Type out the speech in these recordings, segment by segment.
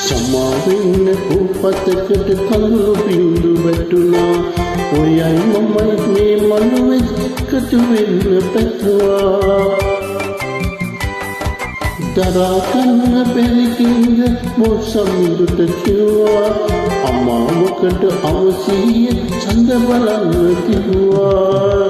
සමාවෙන්න පොපතකට කඳුළු බින්දු වැටුණා. ඔයයි මමයි මේ මනුවෙ එකතු වෙන්න පැතුවා. දරා ගන්න බැරි කින්ද මොසමිදුට කිව්වා. අමාවකට අවසිය ඡන්ද බලන්න කිව්වා.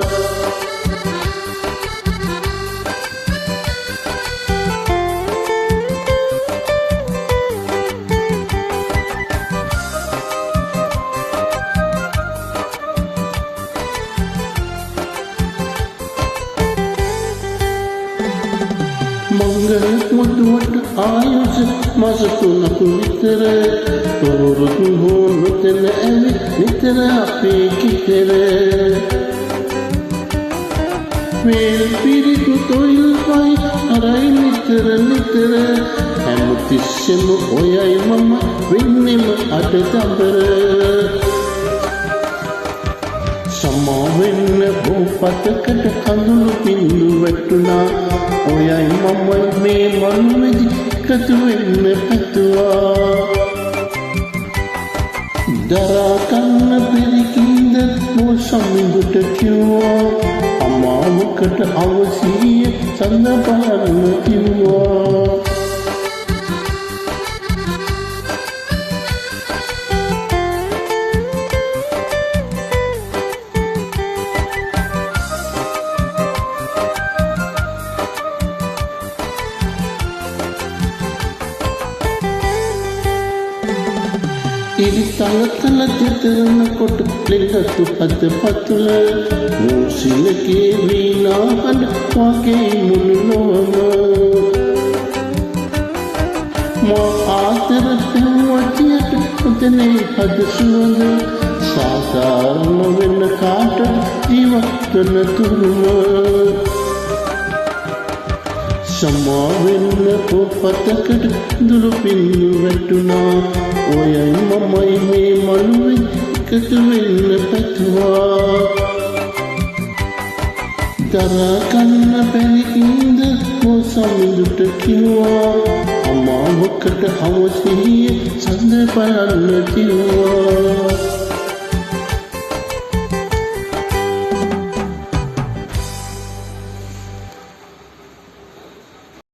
मंगल मुद्दुट आयुष मसतु नकु वितर तोरुतु हो नुतन एवि वितर अपे कितर वेल पिरितु तोइल पाई हराई नितर नितर හැමතිස්සෙම ඔයයි මම වෙන්නෙම අටදඹර සමාවෙන්න බොපතකට කඳුළු බින්දු වැටුණා. ඔයයි මමයි මේ මනුවෙදි එකතු වෙන්න පැතුවා. දරා ගන්න බැරි කින්ද මොසමිදුට කිව්වා. අමාවකට අවසිය ඡන්ද බලන්න කිව්වා. ඉරි තලතල දෙතරන කොට ලෙගතු පද පතුල මූසිලකේ වීණා හඬ වගේ මුළු නොවම මා ආදර පෙම්වතියට උදනේ හද සුවඳ සාධාරණ වෙන්න කාට ජීවත් වන තුරුම සමාවෙන්න පොපතකට දුළු බින්දු වැටුණා. ඔයයි මමයි මේ මනුවෙ එකතු වෙන්න පැතුවා. දරා ගන්න බැරි කින්ද මොසමිදුට කිව්වා. අමාවකට අවසිය ඡන්ද බලන්න කිව්වා.